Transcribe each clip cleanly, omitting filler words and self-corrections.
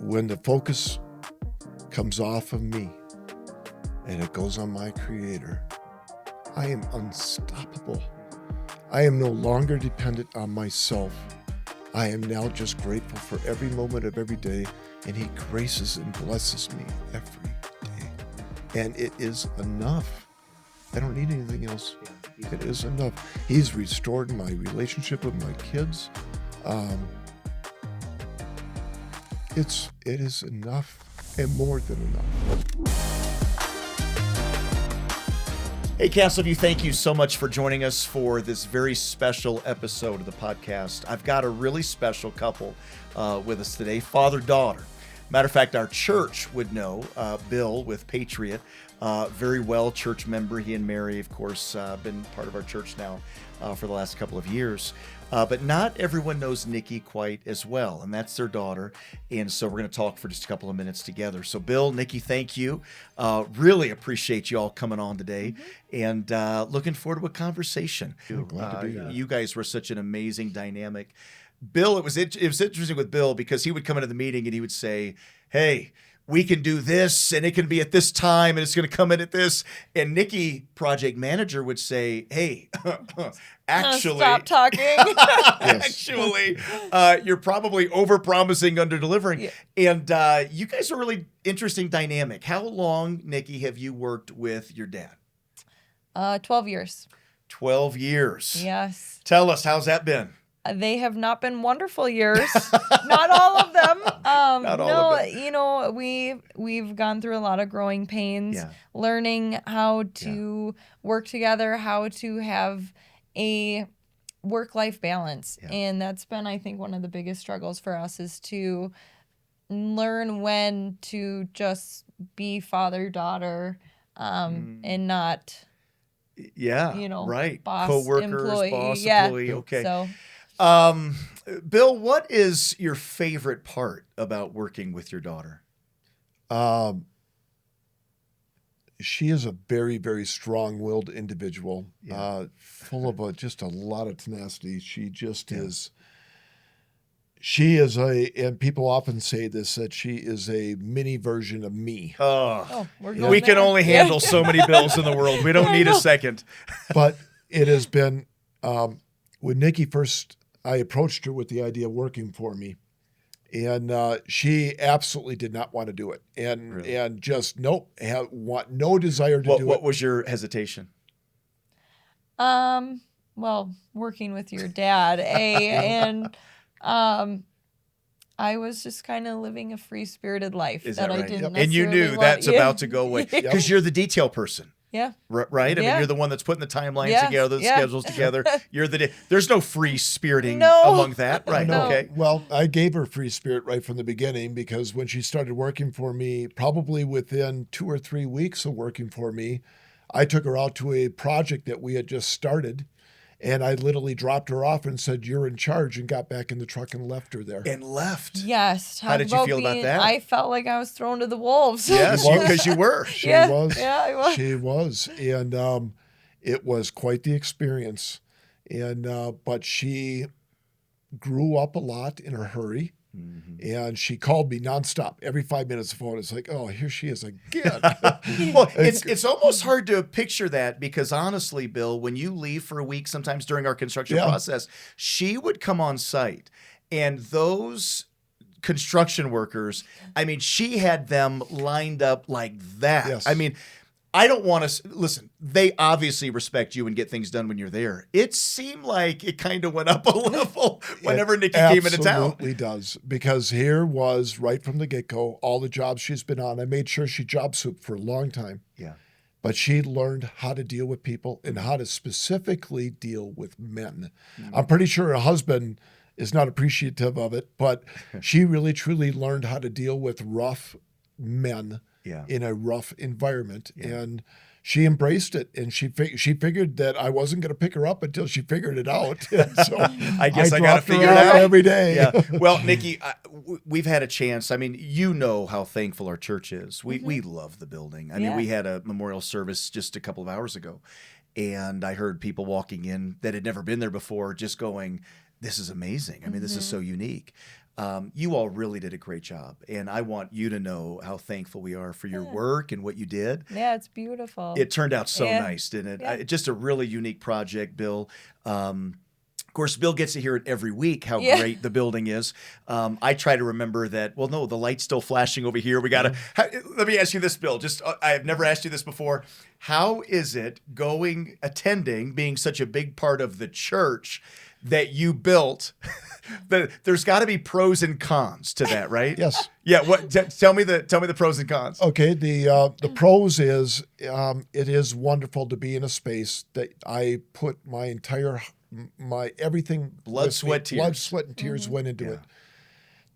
when the focus comes off of me and it goes on my Creator, I am unstoppable. I am no longer dependent on myself. I am now just grateful for every moment of every day, and He graces and blesses me every day. And it is enough. I don't need anything else. It is enough. He's restored my relationship with my kids. It is enough and more than enough. Hey, Castleview, thank you so much for joining us for this very special episode of the podcast. I've got a really special couple with us today, father-daughter. Matter of fact, our church would know Bill with Patriot, very well church member. He and Mary, of course, been part of our church now for the last couple of years. But not everyone knows Nikki quite as well, and that's their daughter. And so we're going to talk for just a couple of minutes together. So Bill, Nikki, thank you. Really appreciate you all coming on today, and looking forward to a conversation. Glad to be here. You guys were such an amazing dynamic. Bill, it was interesting with Bill because he would come into the meeting and he would say, hey, we can do this and it can be at this time and it's going to come in at this. And Nikki, project manager, would say, hey, actually, stop talking. Actually, you're probably over-promising, under-delivering. Yeah. And you guys are a really interesting dynamic. How long, Nikki, have you worked with your dad? 12 years. 12 years. Yes. Tell us, how's that been? They have not been wonderful years. Not all of them. Not all of them. You know, we've gone through a lot of growing pains, learning how to work together, how to have a work-life balance. Yeah. And that's been, I think, one of the biggest struggles for us is to learn when to just be father-daughter and not, right. boss, co-workers, employee. boss, employee. Okay. So. Bill, what is your favorite part about working with your daughter? She is a very, very strong-willed individual, full of just a lot of tenacity. She just is. She is and people often say this, that she is a mini version of me. We can only handle so many Bills in the world. We don't need a second. But it has been, when Nikki first, I approached her with the idea of working for me, and she absolutely did not want to do it, and just no desire to do it. What was your hesitation? Well, working with your dad, and I was just kind of living a free-spirited life that I didn't necessarily and you knew that's about to go away because you're the detail person. Yeah. Right? I mean, you're the one that's putting the timelines together, the schedules together. You're there's no free spiriting among that. Right. No. Okay. Well, I gave her free spirit right from the beginning, because when she started working for me, probably within 2 or 3 weeks of working for me, I took her out to a project that we had just started. And I literally dropped her off and said, you're in charge, and got back in the truck and left her there. And left. Yes. How did you feel about that? I felt like I was thrown to the wolves. Yes, because you were. She was. Yeah, I was. She was. And it was quite the experience. And but she grew up a lot in a hurry. Mm-hmm. And she called me nonstop every 5 minutes. The phone. It's like, oh, here she is again. Well, it's almost hard to picture that, because honestly, Bill, when you leave for a week, sometimes during our construction process, she would come on site, and those construction workers, I mean, she had them lined up like that. Yes. I mean, I don't want to listen. They obviously respect you and get things done when you're there. It seemed like it kind of went up a level whenever Nikki came into town. Absolutely does, because here was right from the get-go all the jobs she's been on. I made sure she job swooped for a long time. Yeah, but she learned how to deal with people and how to specifically deal with men. Mm-hmm. I'm pretty sure her husband is not appreciative of it, but she really truly learned how to deal with rough men. In a rough environment, and she embraced it, and she figured that I wasn't going to pick her up until she figured it out. And so I guess I got to figure it out every day. Yeah. Well, Nikki, we've had a chance. I mean, you know how thankful our church is. We love the building. I mean, we had a memorial service just a couple of hours ago, and I heard people walking in that had never been there before, just going, "This is amazing. I mean, this is so unique." You all really did a great job, and I want you to know how thankful we are for your work and what you did. Yeah, it's beautiful. It turned out so nice, didn't it? Yeah. Just a really unique project, Bill. Of course, Bill gets to hear it every week how great the building is. I try to remember that, well, no, the light's still flashing over here. We got to, let me ask you this, Bill. I have never asked you this before. How is it attending, being such a big part of the church that you built? There's got to be pros and cons to that, right? Yes. Yeah. Tell me the pros and cons. Okay. The pros is it is wonderful to be in a space that I put my everything, blood, sweat, and tears went into it.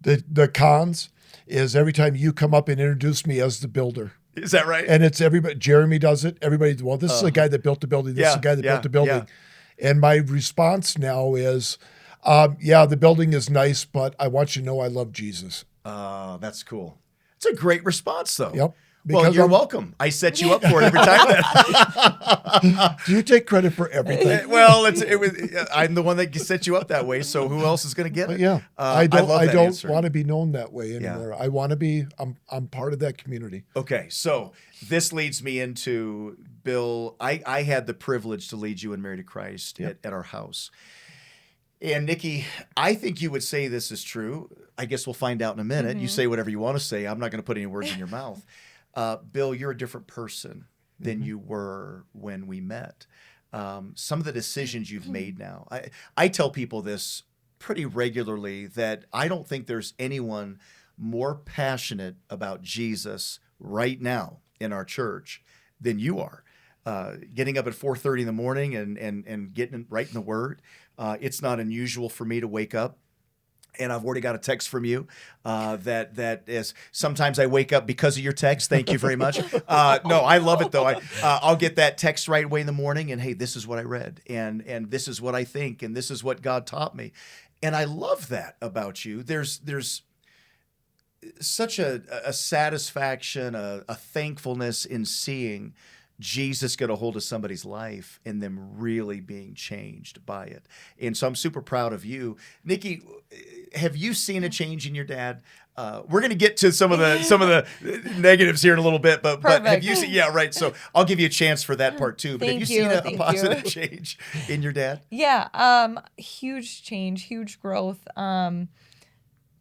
The cons is every time you come up and introduce me as the builder. Is that right? And it's everybody. Jeremy does it. Everybody. Well, this is the guy that built the building. This is the guy that built the building. Yeah. And my response now is, the building is nice, but I want you to know I love Jesus. That's cool. It's a great response, though. Yep. Well, you're welcome. I set you up for it every time. Do you take credit for everything? Well, I'm the one that set you up that way. So who else is going to get it? Yeah, I don't want to be known that way anymore. Yeah. I want to be. I'm part of that community. Okay, so this leads me into Bill. I had the privilege to lead you in Married to Christ at our house. And Nikki, I think you would say this is true. I guess we'll find out in a minute. You say whatever you want to say. I'm not going to put any words in your mouth. Bill, you're a different person than you were when we met. Some of the decisions you've made now. I tell people this pretty regularly, that I don't think there's anyone more passionate about Jesus right now in our church than you are. Getting up at 4:30 in the morning and getting right in the Word. It's not unusual for me to wake up, and I've already got a text from you that is, sometimes I wake up because of your text. Thank you very much. No, I love it, though. I'll get that text right away in the morning, and hey, this is what I read, and this is what I think, and this is what God taught me. And I love that about you. There's such a satisfaction, a thankfulness in seeing Jesus get a hold of somebody's life and them really being changed by it. And so I'm super proud of you. Nikki, have you seen a change in your dad? We're going to get to some of the negatives here in a little bit, but have you seen? Yeah, right. So I'll give you a chance for that part too. But have you seen a positive change in your dad? Yeah, huge change, huge growth.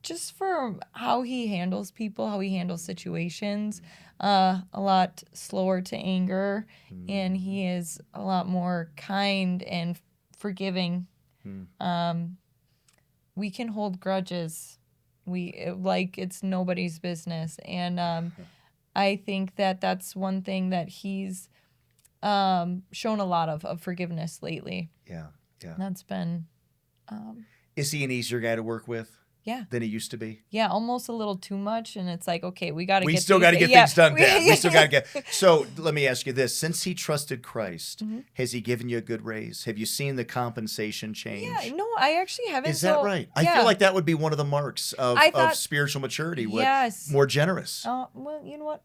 Just for how he handles people, how he handles situations. A lot slower to anger, and he is a lot more kind and forgiving. We can hold grudges. It's nobody's business. And I think that's one thing that he's shown a lot of forgiveness lately. Yeah. That's been... Is he an easier guy to work with? Yeah. Than he used to be? Yeah, almost a little too much. And it's like, okay, we still got to get things done, Dad. We still got to get... So let me ask you this. Since he trusted Christ, has he given you a good raise? Have you seen the compensation change? Yeah, no, I actually haven't. Is that right? Yeah. I feel like that would be one of the marks of spiritual maturity. Yes. More generous. Well, you know what?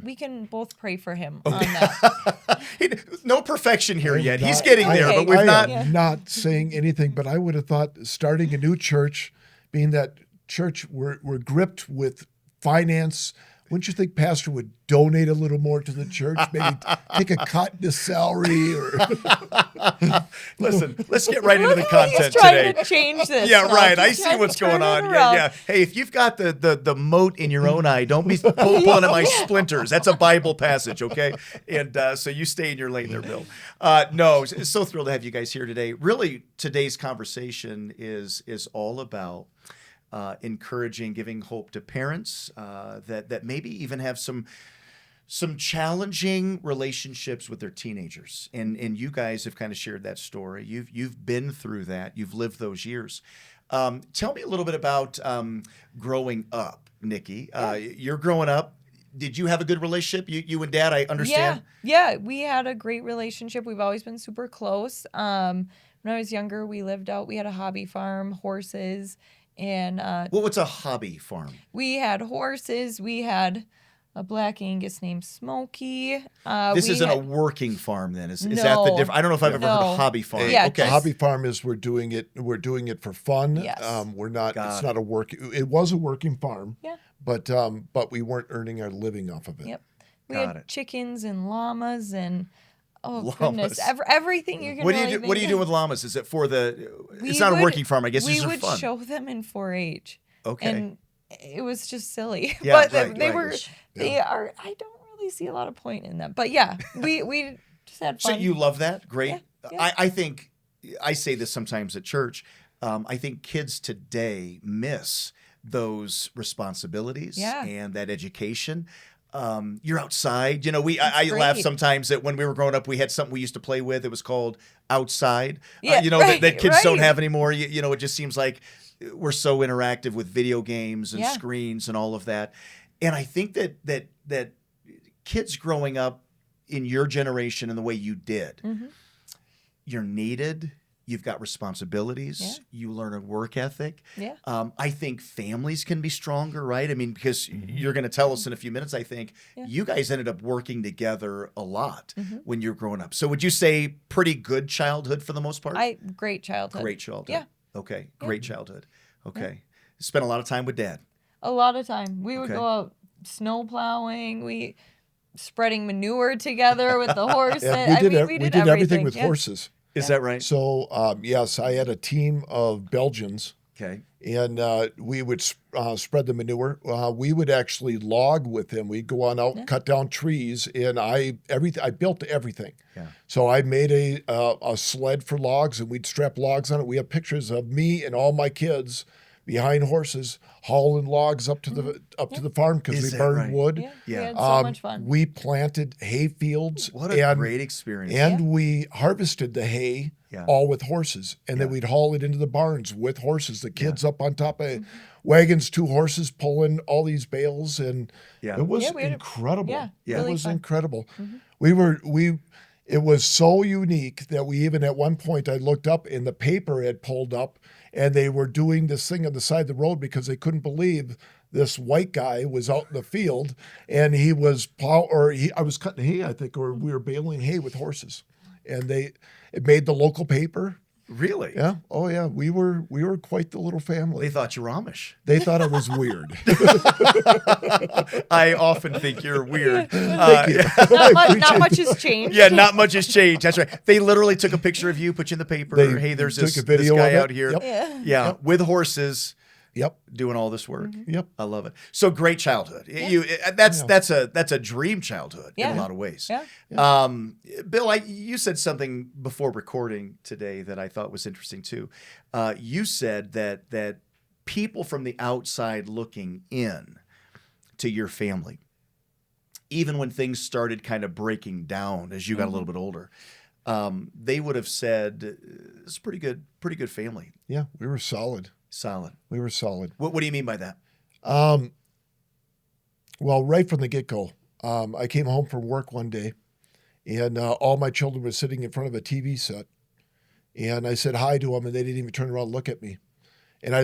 We can both pray for him on that. No perfection here yet. He's getting there, but we've not... I'm not saying anything, but I would have thought starting a new church... Being that church, we're gripped with finance. Wouldn't you think Pastor would donate a little more to the church? Maybe take a cut in his salary? Or Listen, let's get right into the content He's trying today. To change this. Yeah, right. I see what's going on. Yeah. Hey, if you've got the mote in your own eye, don't be pulling at my splinters. That's a Bible passage, okay? And so you stay in your lane there, Bill. No, so thrilled to have you guys here today. Really, today's conversation is all about encouraging, giving hope to parents that maybe even have some challenging relationships with their teenagers, and you guys have kind of shared that story. You've been through that. You've lived those years. Tell me a little bit about growing up, Nikki. You're growing up. Did you have a good relationship? You and Dad, I understand. Yeah, we had a great relationship. We've always been super close. When I was younger, we lived out. We had a hobby farm, horses. And what's a hobby farm? We had horses. We had a black Angus named Smokey. This isn't a working farm then. Is that the No. difference? I don't know if I've ever heard of hobby farm. Yeah, okay. A hobby farm is we're doing it for fun. Yes. We're not. It's not a work. It was a working farm. Yeah. But we weren't earning our living off of it. Yep. We had chickens and llamas and goodness, everything you can. What do you do? What do you do with llamas? Is it for the? It's not a working farm, I guess. We these are would fun. show them in 4-H. Okay. And it was just silly. Yeah, but they were. They are. I don't really see a lot of point in them. But yeah, we just had fun. So you love that? Great. Yeah. I think I say this sometimes at church. I think kids today miss those responsibilities and that education. You're outside. You know, I laugh sometimes that when we were growing up, we had something we used to play with. It was called outside. Yeah, that kids don't have anymore. You know, it just seems like we're so interactive with video games and screens and all of that. And I think that kids growing up in your generation and the way you did, you're needed. You've got responsibilities. Yeah. You learn a work ethic. Yeah. I think families can be stronger, right? I mean, because you're going to tell us in a few minutes, I think you guys ended up working together a lot when you were growing up. So would you say pretty good childhood for the most part? Great childhood. Great childhood. Yeah. Okay. Great childhood. Okay. Yeah. Spent a lot of time with Dad. A lot of time. We would go out snow plowing. We spreading manure together with the horses. We did everything with horses. Is that right? So, yes, I had a team of Belgians. Okay. And we would spread the manure. We would actually log with them. We'd go on out, cut down trees, and I built everything. Yeah. So I made a sled for logs, and we'd strap logs on it. We have pictures of me and all my kids behind horses hauling logs up to the farm because we burned wood. Yeah. We had so much fun. We planted hay fields. What a great experience. And we harvested the hay all with horses. And then we'd haul it into the barns with horses. The kids up on top of wagons, 2 horses pulling all these bales. And it was incredible. It was incredible. It was so unique that we even at one point I looked up and the paper had pulled up and they were doing this thing on the side of the road because they couldn't believe this white guy was out in the field and he was I was cutting hay, I think, or we were baling hay with horses. And it made the local paper. Really? Yeah. Oh, yeah. We were quite the little family. They thought you were Amish. They thought I was weird. I often think you're weird. Thank you. Not much has changed. Yeah, not much has changed. That's right. They literally took a picture of you, put you in the paper. Hey, there's this guy out here. Yep. With horses. Yep. Doing all this work. Yep. I love it. So great childhood. That's a dream childhood in a lot of ways. Yeah. Bill, you said something before recording today that I thought was interesting too. You said that people from the outside looking in to your family, even when things started kind of breaking down as you got a little bit older, they would have said it's a pretty good family. Yeah, we were solid. We were solid. What do you mean by that? Well, right from the get-go, I came home from work one day, and all my children were sitting in front of a TV set, and I said hi to them, and they didn't even turn around and look at me. And I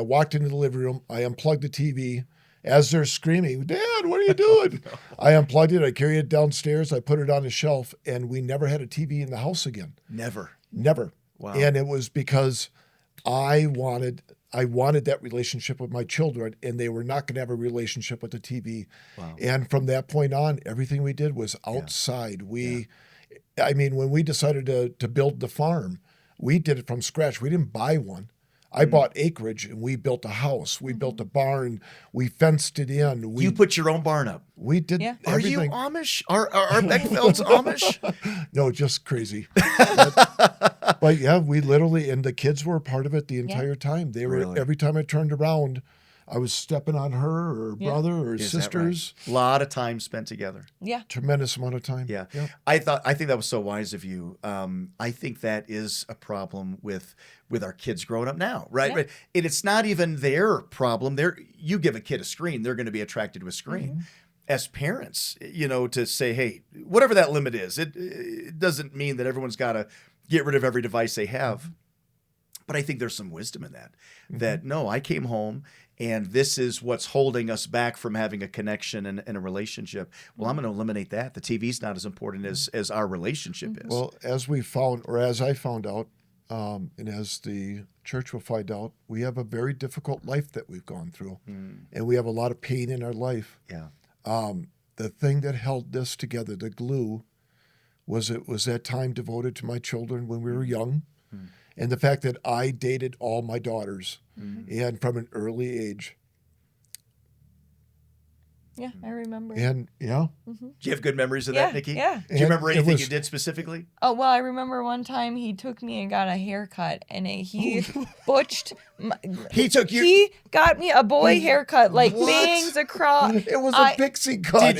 walked into the living room, I unplugged the TV, as they're screaming, "Dad, what are you doing?" No. I unplugged it, I carried it downstairs, I put it on a shelf, and we never had a TV in the house again. Never. Wow. And it was because I wanted that relationship with my children, and they were not going to have a relationship with the TV. Wow. And from that point on, everything we did was outside. I mean, when we decided to build the farm, we did it from scratch. We didn't buy one. I bought acreage, and we built a house. We built a barn. We fenced it in. You put your own barn up. We did everything. Are you Amish? Are Beckfelds Amish? No, just crazy. But yeah, we literally, and the kids were a part of it the entire time. They were, every time I turned around, I was stepping on her or brother or sisters. Right? A lot of time spent together. Yeah. Tremendous amount of time. Yeah. Yep. I think that was so wise of you. I think that is a problem with our kids growing up now, right? Yeah. And it's not even their problem. You give a kid a screen, they're going to be attracted to a screen. Mm-hmm. As parents, to say, hey, whatever that limit is, it doesn't mean that everyone's got to get rid of every device they have. But I think there's some wisdom in that. Mm-hmm. That no, I came home and this is what's holding us back from having a connection and a relationship. Well, I'm going to eliminate that. The TV's not as important as our relationship is. Well, as we found, or as I found out, and as the church will find out, we have a very difficult life that we've gone through, and we have a lot of pain in our life. Yeah. The thing that held this together, the glue, was that time devoted to my children when we were young, and the fact that I dated all my daughters, and from an early age. Yeah, I remember. And yeah. Do you have good memories of that, Nikki? Yeah. Do you remember anything you did specifically? Oh, well, I remember one time he took me and got a haircut, and he butched. He took you. He got me a boy haircut, like bangs across. It was a pixie cut.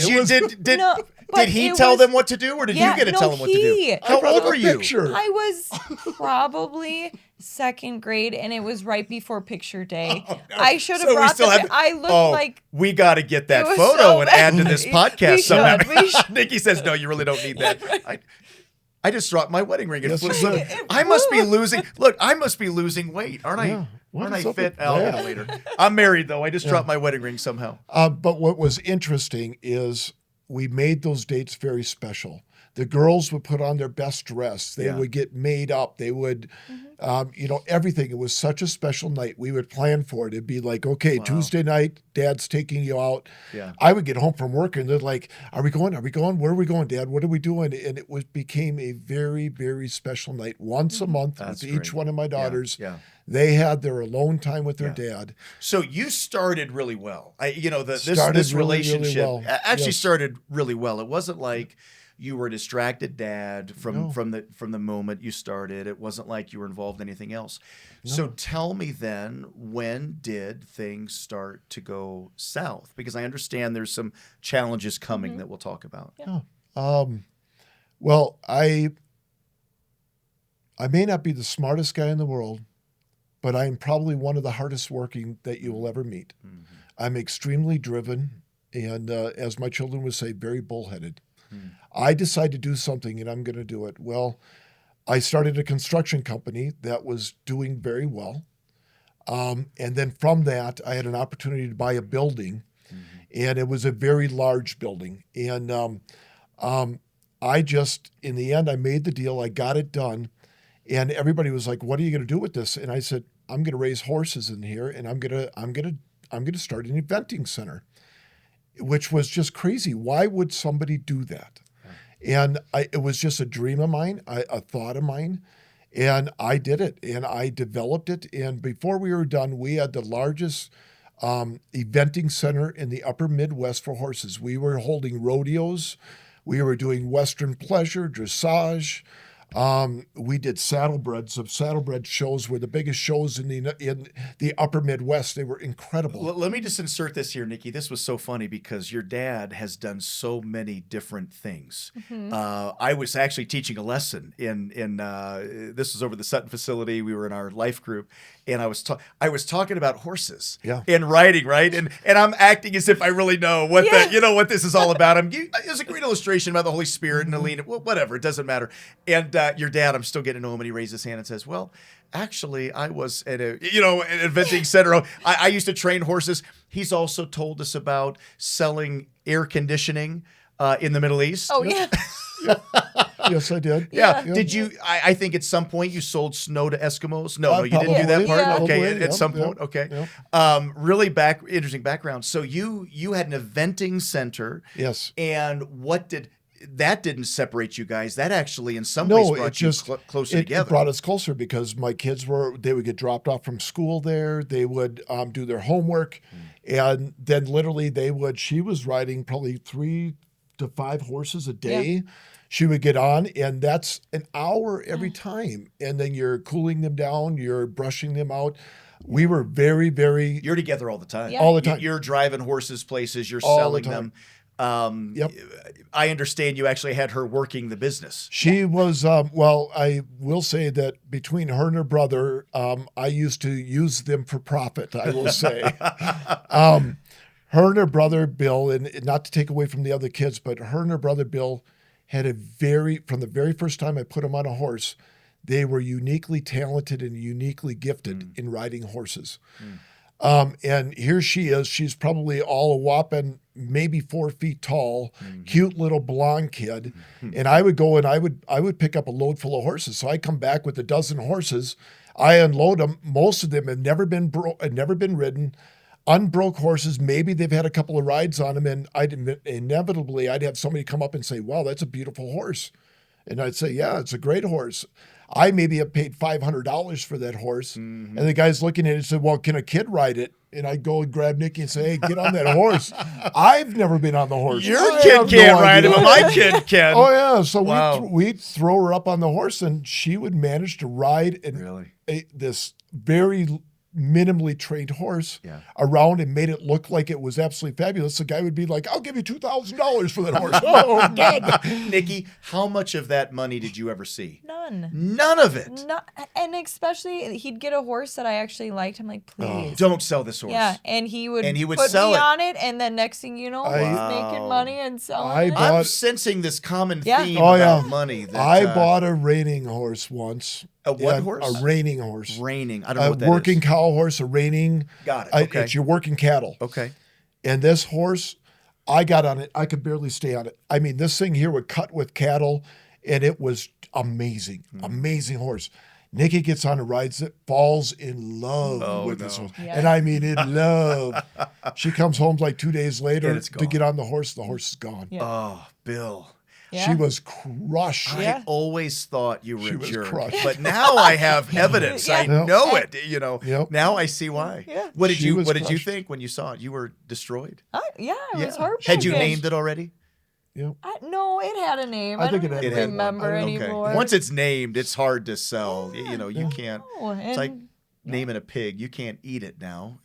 Did he tell them what to do, or did you get to tell them what to do? How old were you? I was probably second grade, and it was right before picture day. Oh, no. I should have brought the I looked like... We got to get that photo so and add to this podcast somehow. We should. Nikki says, no, you really don't need that. Right. I just dropped my wedding ring. Yes, I must be losing. Look, I must be losing weight, aren't I? Yeah. Aren't I fit? I'll get it later. I'm married, though. I just dropped my wedding ring somehow. But what was interesting is we made those dates very special. The girls would put on their best dress. They would get made up. They would, everything. It was such a special night. We would plan for it. It'd be like, okay, Tuesday night, Dad's taking you out. Yeah. I would get home from work and they're like, are we going? Are we going? Where are we going, Dad? What are we doing? And it became a very, very special night. Once a month with each one of my daughters. Yeah. They had their alone time with their dad. So you started really well. This relationship really well. Actually started really well. It wasn't like you were a distracted dad from the moment you started. It wasn't like you were involved in anything else. No. So tell me then, when did things start to go south? Because I understand there's some challenges coming that we'll talk about. Yeah. Well, I may not be the smartest guy in the world, but I'm probably one of the hardest working that you will ever meet. Mm-hmm. I'm extremely driven and, as my children would say, very bullheaded. I decide to do something and I'm going to do it. Well, I started a construction company that was doing very well. And then from that, I had an opportunity to buy a building, and it was a very large building. And I just, in the end, I made the deal. I got it done. And everybody was like, what are you going to do with this? And I said, I'm going to raise horses in here, and I'm going to start an eventing center. Which was just crazy. Why would somebody do that? And it was just a dream of mine, a thought of mine, and I did it, and I developed it. And before we were done, we had the largest eventing center in the upper Midwest for horses. We were holding rodeos. We were doing Western pleasure, dressage. We did saddlebreds. Saddlebred shows were the biggest shows in the upper Midwest. They were incredible. Let me just insert this here, Nikki. This was so funny because your dad has done so many different things. Mm-hmm. I was actually teaching a lesson in this was over the Sutton facility. We were in our life group, and I was talking about horses and riding, right? And I'm acting as if I really know what what this is all about. It's a great illustration about the Holy Spirit and Alina. Well, whatever, it doesn't matter. And your dad, I'm still getting to know him, and he raised his hand and says, well, actually, I was at an eventing center. I used to train horses. He's also told us about selling air conditioning in the Middle East. Oh, yeah. Yes, I did. Yeah. Did you, I think at some point you sold snow to Eskimos. No, you didn't do that part? Yeah. Okay, at some point. Okay. Yep. Really interesting background. So you had an eventing center. Yes. And that didn't separate you guys. That actually, in some ways, brought you closer together. It brought us closer because my kids they would get dropped off from school there. They would do their homework. And then literally she was riding probably 3 to 5 horses a day. Yeah. She would get on, and that's an hour every time. And then you're cooling them down. You're brushing them out. We were very, very... You're together all the time. Yeah. All the time. You're driving horses places. You're selling them. Yep. I understand you actually had her working the business. She was, I will say that between her and her brother, I used to use them for profit, I will say. Her and her brother, Bill, and not to take away from the other kids, but her and her brother, Bill, had from the very first time I put them on a horse, they were uniquely talented and uniquely gifted in riding horses. And here she is. She's probably all a whopping maybe 4 feet tall, cute little blonde kid. And I would go and I would pick up a load full of horses. So I come back with a dozen horses. I unload them. Most of them have never been ridden. Unbroke horses. Maybe they've had a couple of rides on them, and inevitably I'd have somebody come up and say, "Wow, that's a beautiful horse," and I'd say, "Yeah, it's a great horse." I maybe have paid $500 for that horse, and the guy's looking at it and said, "Well, can a kid ride it?" And I go and grab Nikki and say, "Hey, get on that horse." I've never been on the horse. Your kid can't ride it, but my kid can. Oh yeah, so Wow. we'd throw her up on the horse, and she would manage to ride this very minimally trained horse around and made it look like it was absolutely fabulous. The guy would be like, "I'll give you $2,000 for that horse." Oh, God. Nikki, how much of that money did you ever see? None. None of it. And especially, he'd get a horse that I actually liked. I'm like, please. Don't sell this horse. Yeah, and he would put sell me it on it, and then next thing you know, he's making money and selling it. I'm sensing this common theme about money. That, I bought a reining horse once. A what horse? A reining horse. Reining. I don't know what that is. A working cow horse, a reining. Got it. Okay. It's your working cattle. Okay. And this horse, I got on it. I could barely stay on it. I mean, this thing here would cut with cattle, and it was amazing. Amazing horse. Nikki gets on and rides it, falls in love with this horse. Yeah. And I mean in love. She comes home like 2 days later to get on the horse. The horse is gone. Yeah. Oh, Bill. Yeah. She was crushed. I always thought you were a jerk, crushed. but now I have evidence. I know it. You know. Yep. Now I see why. Yeah. What did you think when you saw it? You were destroyed. It was heartbreaking. Had you named it already? Yep. No, it had a name. I think it don't had remember anymore. Once it's named, it's hard to sell. You can't. It's like naming a pig. You can't eat it now.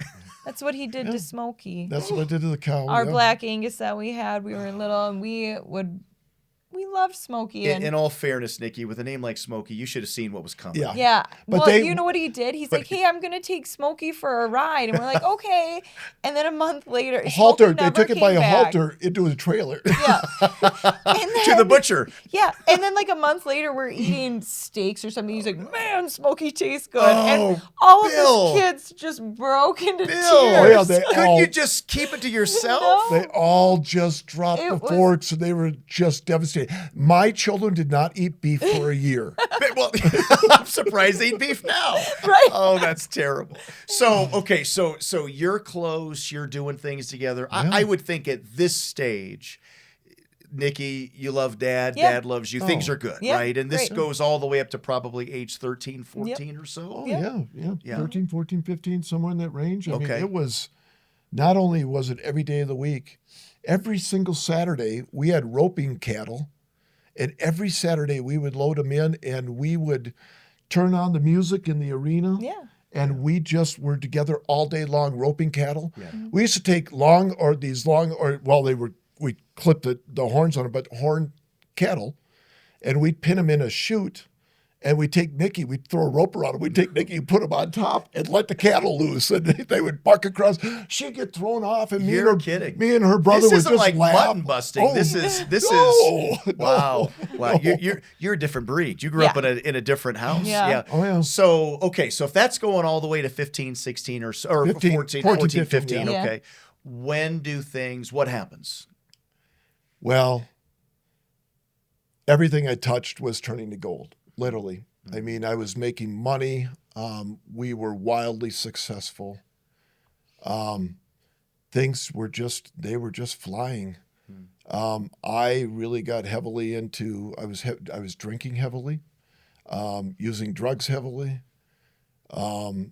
That's what he did to Smokey. That's what I did to the cow. Our black Angus that we had, we were little, and we loved Smokey. In all fairness, Nikki, with a name like Smokey, you should have seen what was coming. Yeah. But you know what he did? He's like, "Hey, I'm going to take Smokey for a ride." And we're like, "Okay." And then a month later, halter. They took it by a halter into a trailer. Yeah. To the butcher. Yeah. And then like a month later, we're eating steaks or something. He's like, "Man, Smokey tastes good." Oh, and all Bill. of his kids just broke into tears. Oh, yeah, couldn't you just keep it to yourself? No. They all just dropped the forks, and they were just devastated. My children did not eat beef for a year. Well, I'm surprised they eat beef now. Right. Oh, that's terrible. So, okay, so you're close, you're doing things together. Yeah. I would think at this stage, Nikki, you love Dad, Dad loves you. Things are good, right? And this goes all the way up to probably age 13, 14 or so. Oh, yeah. 13, 14, 15, somewhere in that range. I mean, it was, not only was it every day of the week, every single Saturday we had roping cattle. And every Saturday we would load them in, and we would turn on the music in the arena. Yeah. And we just were together all day long roping cattle. Yeah. Mm-hmm. We used to take we clipped the horns on them, but horn cattle, and we'd pin them in a chute. And we'd take Nikki, we'd throw a rope around him. We'd take Nikki and put him on top and let the cattle loose. And they would buck across. She'd get thrown off. And me and her brother would just like laugh. Mutton busting. Oh, this is wow. You're a different breed. You grew up in a different house. Yeah. Oh, yeah. So if that's going all the way to 15, 16 or 14, 15, okay. When what happens? Well, everything I touched was turning to gold. Literally. I mean, I was making money. We were wildly successful. Things were just flying. I really got heavily into, I was drinking heavily, using drugs heavily. The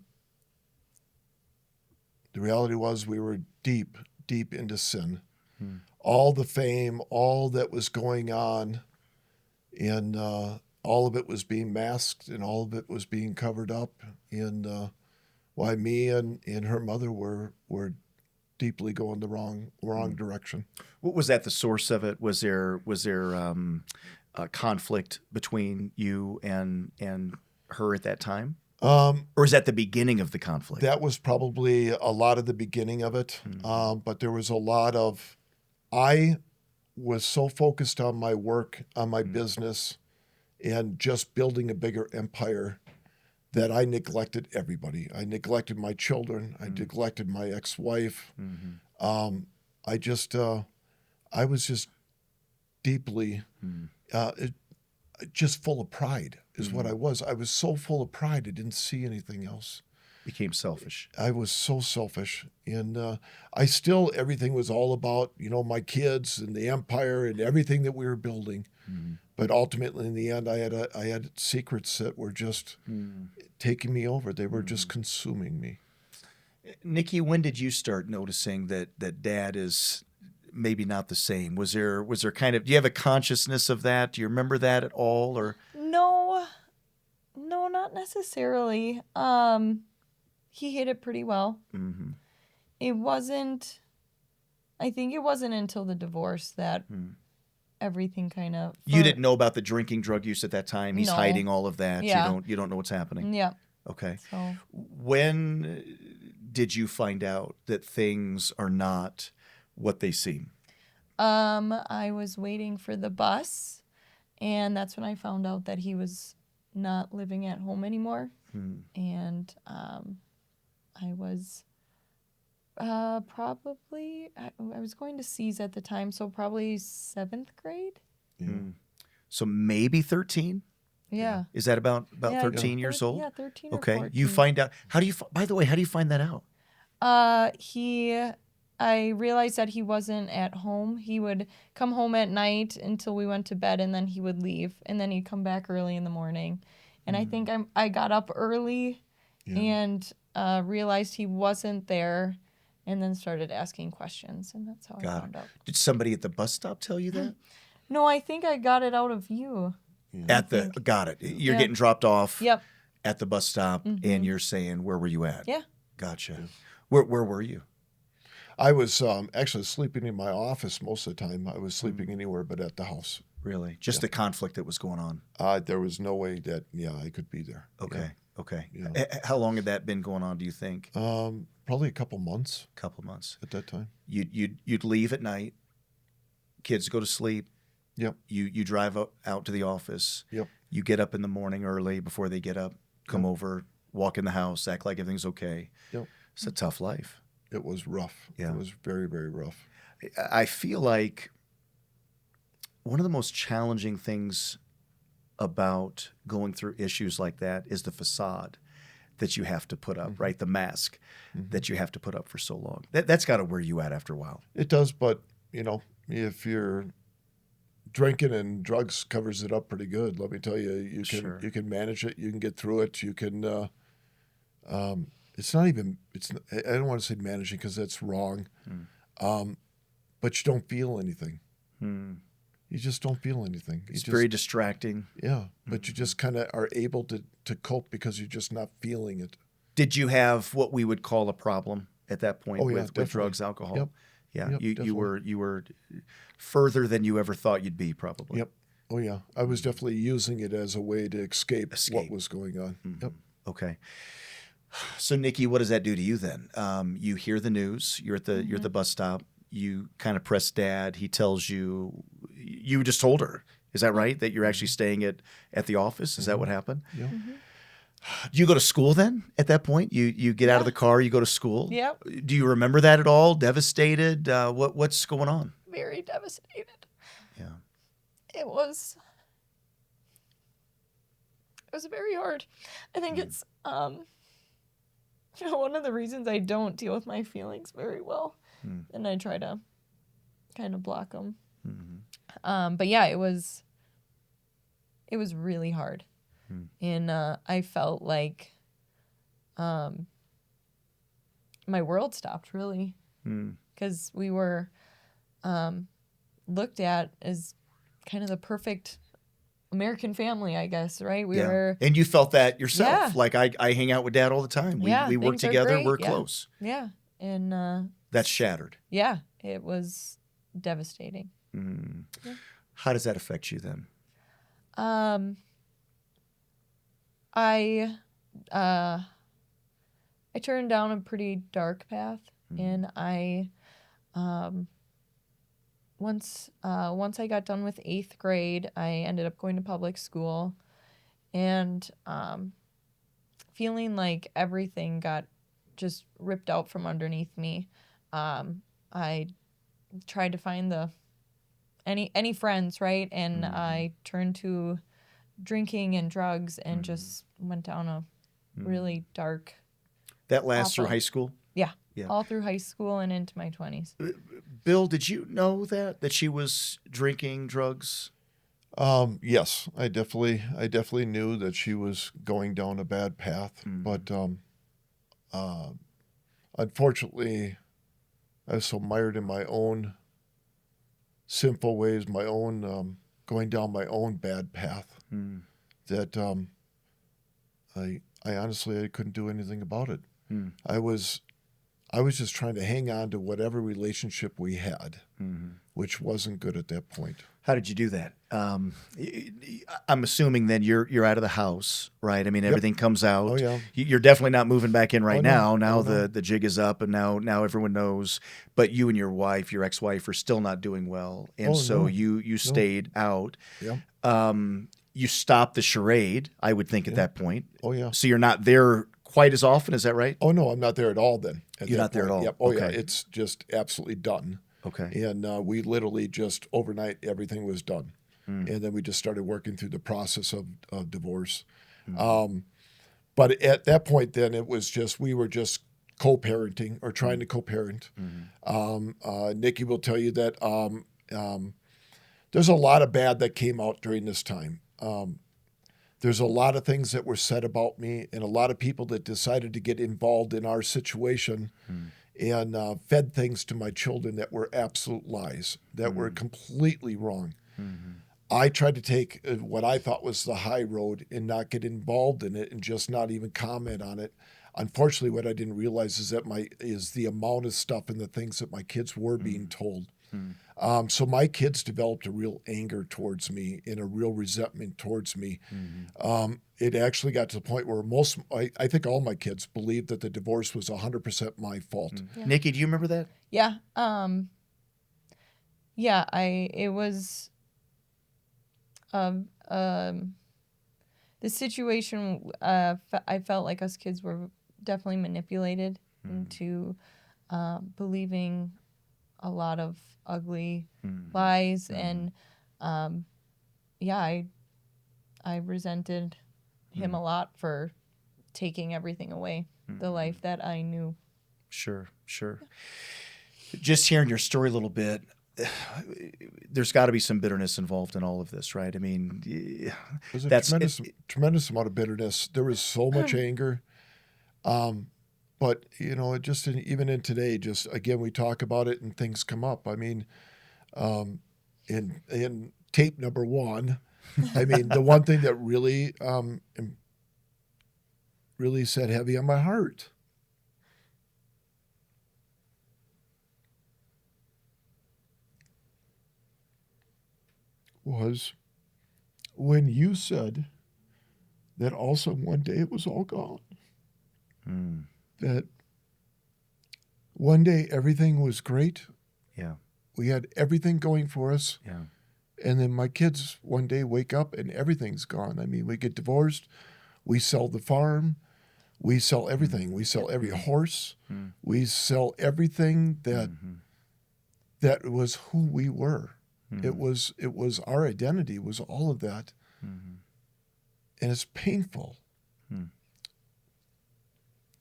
reality was we were deep into sin. All the fame, all that was going on, and all of it was being masked, and all of it was being covered up. And why me and her mother were deeply going the wrong direction. What was that the source of it? Was there a conflict between you and her at that time? Or is that the beginning of the conflict? That was probably a lot of the beginning of it. But there was a lot of, I was so focused on my work, on my business, and just building a bigger empire that I neglected everybody. I neglected my children. I neglected my ex-wife. I was just deeply, just full of pride is what I was. I was so full of pride, I didn't see anything else. Became selfish. I was so selfish. And everything was all about, my kids and the empire and everything that we were building. But ultimately, in the end, I had secrets that were just taking me over. They were just consuming me. Nikki, when did you start noticing that Dad is maybe not the same? Was there kind of, do you have a consciousness of that? Do you remember that at all? Or No, not necessarily. He hid it pretty well. I think it wasn't until the divorce that everything kind of... You didn't know about the drinking, drug use at that time? He's hiding all of that? Yeah. You don't know what's happening? Yeah. Okay. So. When did you find out that things are not what they seem? I was waiting for the bus, and that's when I found out that he was not living at home anymore. And I was probably, I was going to C's at the time, so probably 7th grade. So maybe 13? Yeah. Is that about 13 years old? Yeah, 13 okay. or 14. You find out. By the way, how do you find that out? I realized that he wasn't at home. He would come home at night until we went to bed, and then he would leave, and then he'd come back early in the morning. And I think I got up early and realized he wasn't there, and then started asking questions, and that's how I found out. Did somebody at the bus stop tell you that? No, I think I got it out of you. Got it. You're getting dropped off at the bus stop, and you're saying, where were you at? Yeah. Gotcha. Where were you? I was actually sleeping in my office most of the time. I was sleeping anywhere but at the house. Really? Just the conflict that was going on? There was no way that, I could be there. Okay. Okay. Yeah. How long had that been going on, do you think? Probably a couple months. Couple months. At that time. You'd leave at night. Kids go to sleep. Yep. You drive out to the office. Yep. You get up in the morning early before they get up, come over, walk in the house, act like everything's okay. Yep. It's a tough life. It was rough. Yeah. It was very, very rough. I feel like one of the most challenging things about going through issues like that is the facade that you have to put up, right? The mask that you have to put up for so long. That's got to wear you out after a while. It does, but, if you're drinking and drugs covers it up pretty good, let me tell you, you can manage it. You can get through it. You can, I don't want to say managing because that's wrong. But you don't feel anything. You just don't feel anything. It's very distracting. Yeah, but you just kind of are able to cope because you're just not feeling it. Did you have what we would call a problem at that point with drugs, alcohol? Yep. Yeah, yep, you were further than you ever thought you'd be, probably. Yep. Oh yeah, I was definitely using it as a way to escape. What was going on. Yep. Okay. So Nikki, what does that do to you then? You hear the news. You're at the bus stop. You kind of press Dad. He tells you. You just told her. Is that right? That you're actually staying at the office? Is that what happened? Yeah. Do you go to school then at that point? You get out of the car, you go to school? Yep. Do you remember that at all? Devastated? What's going on? Very devastated. Yeah. It was very hard. I think it's one of the reasons I don't deal with my feelings very well. And I try to kind of block them. But yeah, it was really hard. And I felt like my world stopped, really. Because we were looked at as kind of the perfect American family, I guess, right? We were, and you felt that yourself. Yeah. Like I hang out with Dad all the time. We work together. We're close. Yeah. And that's shattered. Yeah. It was devastating. Yeah. How does that affect you then? I turned down a pretty dark path, and I once I got done with 8th grade, I ended up going to public school, and feeling like everything got just ripped out from underneath me. I tried to find any friends, right? And I turned to drinking and drugs and just went down a really dark. That lasts through awful. high school? Yeah. Yeah. All through high school and into my 20s. Bill, did you know that she was drinking drugs? Yes, I definitely knew that she was going down a bad path, but unfortunately, I was so mired in my own sinful ways, my own going down my own bad path, that I honestly I couldn't do anything about it. I was just trying to hang on to whatever relationship we had, which wasn't good at that point. How did you do that? I'm assuming then you're out of the house, right? I mean, everything comes out. Oh, yeah. You're definitely not moving back in right now. No. Now Oh, no. the jig is up, and now everyone knows. But you and your wife, your ex-wife, are still not doing well, and so no. you stayed out. Yeah. You stopped the charade, I would think, at that point. Oh, yeah. So you're not there quite as often. Is that right? Oh, no, I'm not there at all then. You're not there at all? Yep. Oh, yeah. Okay. It's just absolutely done. Okay. And we literally just overnight, everything was done. And then we just started working through the process of divorce. But at that point, then it was just, we were just co-parenting or trying to co-parent. Nikki will tell you that there's a lot of bad that came out during this time. There's a lot of things that were said about me and a lot of people that decided to get involved in our situation and fed things to my children that were absolute lies, that were completely wrong. I tried to take what I thought was the high road and not get involved in it and just not even comment on it. Unfortunately, what I didn't realize is that the amount of stuff and the things that my kids were being told. So my kids developed a real anger towards me and a real resentment towards me. It actually got to the point where I think all my kids believed that the divorce was 100% my fault. Yeah. Nikki, do you remember that? Yeah. It was the situation. I felt like us kids were definitely manipulated into believing a lot of ugly lies, and I resented him a lot for taking everything away, the life that I knew. Sure. Just hearing your story a little bit, there's got to be some bitterness involved in all of this, right? I mean, There's a tremendous amount of bitterness. There was so much anger. But, it just even in today, just again, we talk about it and things come up. I mean, in tape number 1, I mean, the one thing that really sat heavy on my heart was when you said that also one day it was all gone. That one day everything was great. Yeah. We had everything going for us. Yeah. And then my kids one day wake up and everything's gone. I mean, we get divorced. We sell the farm. We sell everything. We sell every horse. We sell everything that was who we were. It was our identity, was all of that. And it's painful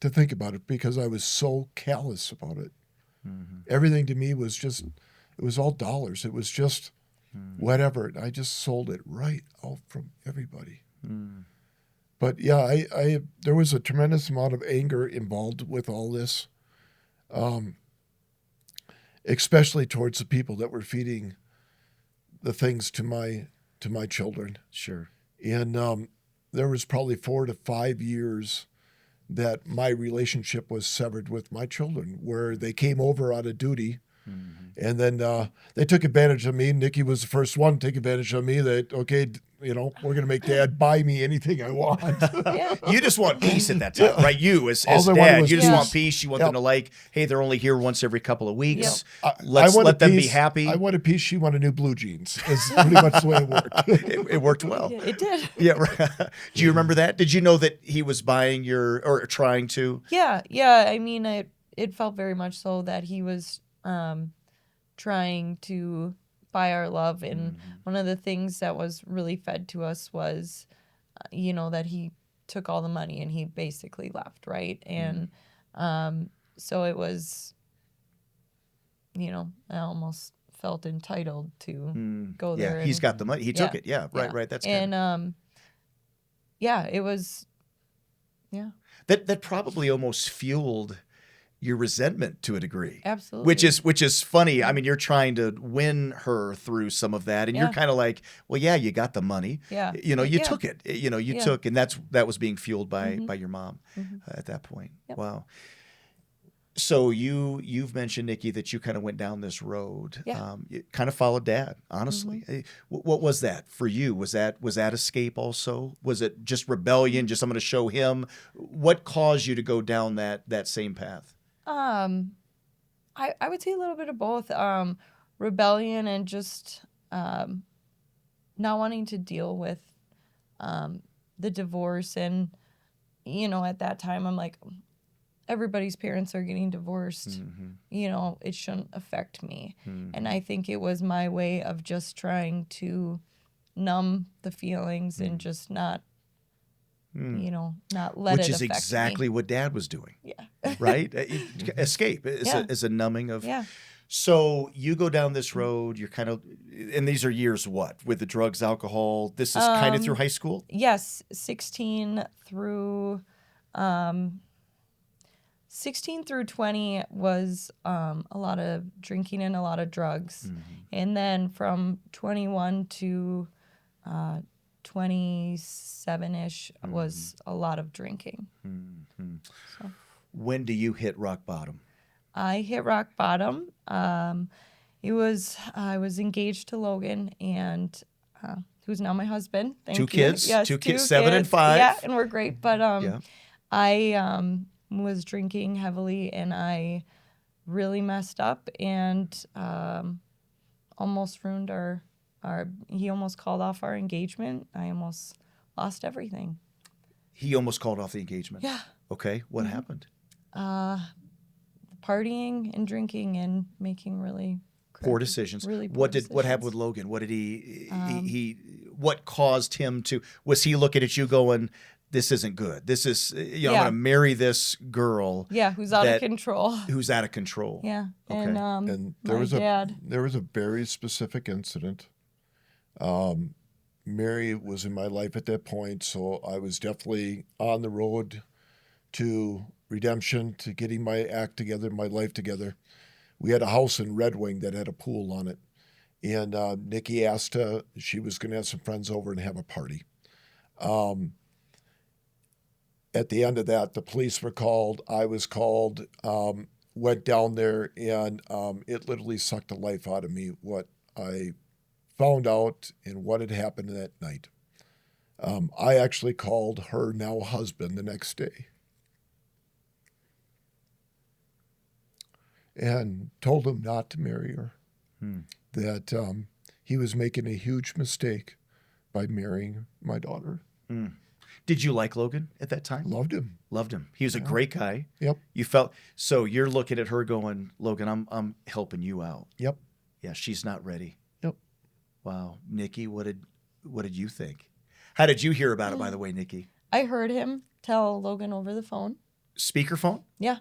to think about it because I was so callous about it. Everything to me was just, it was all dollars. It was just whatever. I just sold it right out from everybody. But yeah, I there was a tremendous amount of anger involved with all this, especially towards the people that were feeding the things to my children. Sure. And there was probably 4 to 5 years that my relationship was severed with my children, where they came over out of duty And then they took advantage of me. Nikki was the first one to take advantage of me. That, okay, we're going to make Dad buy me anything I want. You just want peace at that time, right? You as All I Dad, wanted you was just peace. want peace. You want them to like, hey, they're only here once every couple of weeks. I Let's wanted let them be peace. happy. I wanted peace. She wanted new blue jeans. Is pretty much the way it worked. It worked well. It did. Yeah. Right. Do you remember that? Did you know that he was buying your or trying to? Yeah. I mean, it felt very much so that he was trying to buy our love, and one of the things that was really fed to us was, that he took all the money and he basically left, right? And so it was, I almost felt entitled to go there. Yeah, he's got the money. He took it. Yeah, right, yeah. right. That's and kind it was, that probably almost fueled your resentment to a degree. Absolutely. Which is funny. I mean, you're trying to win her through some of that, and you're kind of like, well, yeah, you got the money. Yeah. You took it. You took, and that was being fueled by your mom at that point. Yep. Wow. So you've mentioned, Nikki, that you kind of went down this road. Yeah. You kind of followed Dad, honestly. What was that for you? Was that escape also? Was it just rebellion? Just I'm going to show him? What caused you to go down that same path? I would say a little bit of both. Rebellion and just not wanting to deal with the divorce. And, at that time, I'm like, everybody's parents are getting divorced. It shouldn't affect me. And I think it was my way of just trying to numb the feelings and just not, not let it affect me. Which is exactly what Dad was doing. Yeah. Right? Escape is a numbing of. Yeah. So you go down this road, you're kind of, and these are years what? With the drugs, alcohol, this is kind of through high school? Yes, 16 through 20 was a lot of drinking and a lot of drugs. And then from 21 to 27-ish was a lot of drinking. So. When do you hit rock bottom? I hit rock bottom. I was engaged to Logan, and who's now my husband. Thank you. Kids? Yes, two kids, 7 and 5. Yeah, and we're great. But I was drinking heavily, and I really messed up, and almost ruined he almost called off our engagement. I almost lost everything. He almost called off the engagement? Yeah. Okay, what happened? Partying and drinking and making really poor decisions. Really poor What decisions. What happened with Logan? What did he what caused him to, was he looking at you going, this isn't good. This is, I'm going to marry this girl. Yeah, who's out of control. Who's out of control. Yeah. Okay. And there my was dad. There was a very specific incident. Mary was in my life at that point, so I was definitely on the road to redemption, to getting my act together, my life together. We had a house in Red Wing that had a pool on it. And Nikki asked she was going to have some friends over and have a party. At the end of that, the police were called. I was called, went down there, and it literally sucked the life out of me, what I found out and what had happened that night. I actually called her now husband the next day and told him not to marry her, that he was making a huge mistake by marrying my daughter. Did you like Logan at that time? Loved him. Loved him. He was a great guy. Yep. You felt, so you're looking at her going, Logan, I'm helping you out. Yep. Yeah, she's not ready. Yep. Wow. Nikki, what did you think? How did you hear about it, by the way, Nikki? I heard him tell Logan over the phone. Speakerphone? Yeah.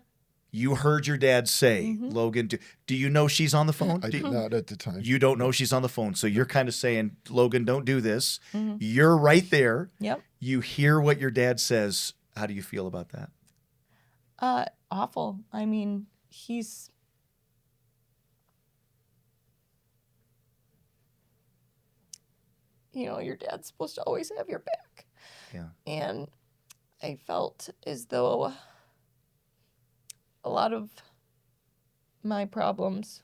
You heard your dad say, Logan, do you know she's on the phone? I did not at the time. You don't know she's on the phone. So you're kind of saying, Logan, don't do this. You're right there. Yep. You hear what your dad says. How do you feel about that? Awful. I mean, he's... your dad's supposed to always have your back. Yeah. And I felt as though a lot of my problems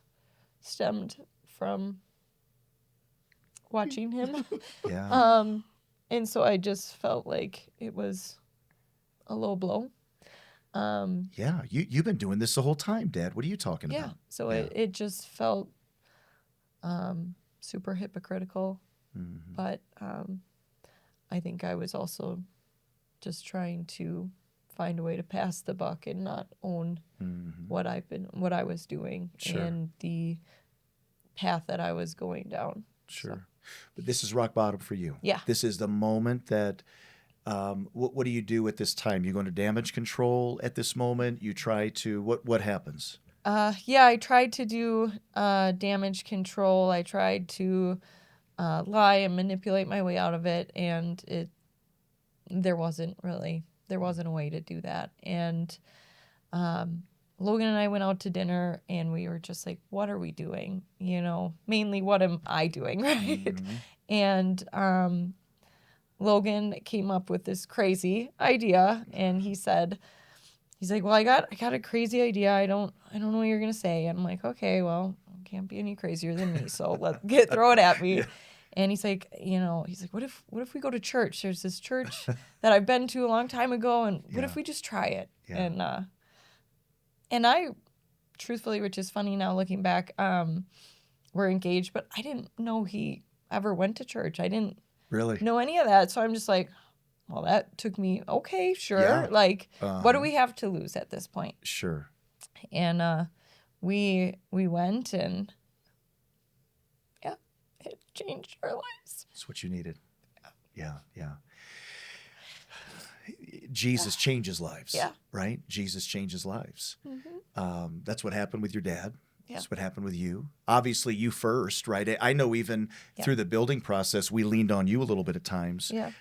stemmed from watching him. Yeah. And so I just felt like it was a low blow. Yeah, you've been doing this the whole time, Dad. What are you talking Yeah. about? So it just felt super hypocritical. Mm-hmm. But I think I was also just trying to find a way to pass the buck and not own what I was doing and the path that I was going down. Sure. So. But this is rock bottom for you. Yeah. This is the moment that, what do you do at this time? You go into damage control at this moment? You try to, what happens? Yeah, I tried to do damage control. I tried to lie and manipulate my way out of it, and there wasn't a way to do that. And Logan and I went out to dinner, and we were just like, what are we doing? Mainly what am I doing, right? Mm-hmm. And Logan came up with this crazy idea, and he's like, well, I got a crazy idea. I don't know what you're gonna say. And I'm like, okay, well, can't be any crazier than me, so throw it at me. Yeah. And he's like, what if we go to church? There's this church that I've been to a long time ago, and what if we just try it? Yeah. And I, truthfully, which is funny now looking back, we're engaged, but I didn't know he ever went to church. I didn't really know any of that, so I'm just like, well, that took me, okay, sure. Yeah. Like, what do we have to lose at this point? Sure. And we went, and yeah, it changed our lives. That's what you needed. Yeah. Jesus changes lives. Yeah. Right? Jesus changes lives. Mm-hmm. That's what happened with your dad. Yeah. That's what happened with you. Obviously, you first, right? I know even through the building process, we leaned on you a little bit at times. Yeah.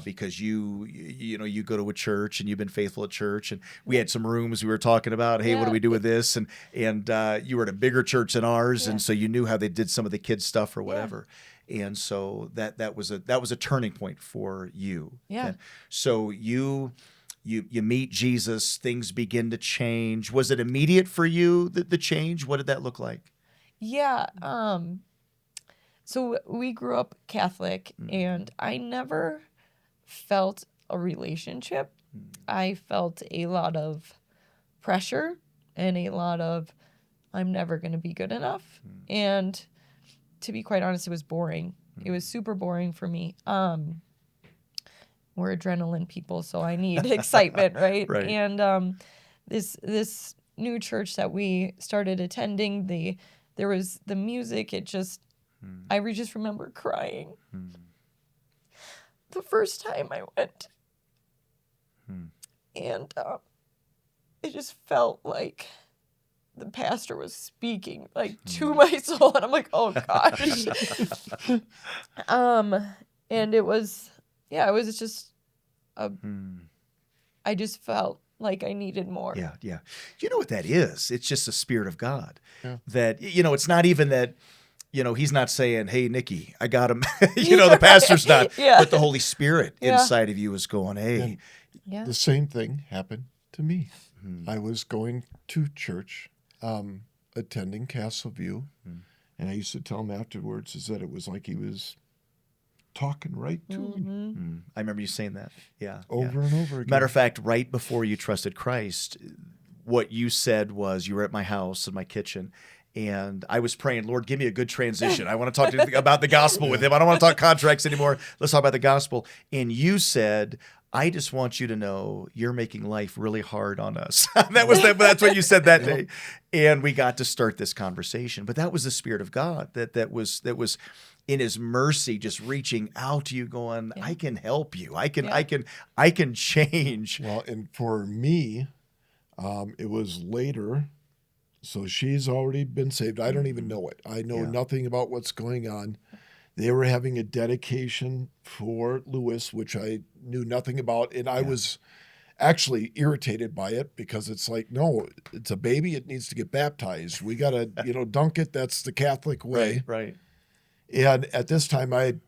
Because you go to a church and you've been faithful at church, and we had some rooms we were talking about, hey, what do we do with this? And you were at a bigger church than ours, and so you knew how they did some of the kids' stuff or whatever. Yeah. And so that was a turning point for you. Yeah. And so you meet Jesus, things begin to change. Was it immediate for you, the change? What did that look like? Yeah. So we grew up Catholic, and I never felt a relationship. I felt a lot of pressure and a lot of, I'm never going to be good enough. And to be quite honest, it was boring. It was super boring for me. We're adrenaline people, so I need excitement, right? Right. And this new church that we started attending, there was the music. It just, I just remember crying the first time I went, and it just felt like the pastor was speaking like to my soul, and I'm like, oh gosh. And it was just I just felt like I needed more. Yeah. You know what that is? It's just the Spirit of God. Yeah. That, it's not even that, he's not saying, hey, Nikki, I got him. The pastor's not. But the Holy Spirit inside of you is going, hey. The same thing happened to me. I was going to church, attending Castle View, and I used to tell him afterwards is that it was like he was talking right to me. I remember you saying that. Yeah. Over and over again. Matter of fact, right before you trusted Christ, what you said was you were at my house in my kitchen, and I was praying, Lord, give me a good transition. I want to talk about the gospel with him. I don't want to talk contracts anymore. Let's talk about the gospel. And you said, I just want you to know you're making life really hard on us. That's what you said that day. And we got to start this conversation. But that was the Spirit of God that was in His mercy just reaching out to you, going, I can help you. I can change. Well, and for me, it was later. So she's already been saved. I don't even know it. I know nothing about what's going on. They were having a dedication for Lewis, which I knew nothing about. And I was actually irritated by it because it's like, no, it's a baby. It needs to get baptized. We got to, dunk it. That's the Catholic way. Right. And at this time, I had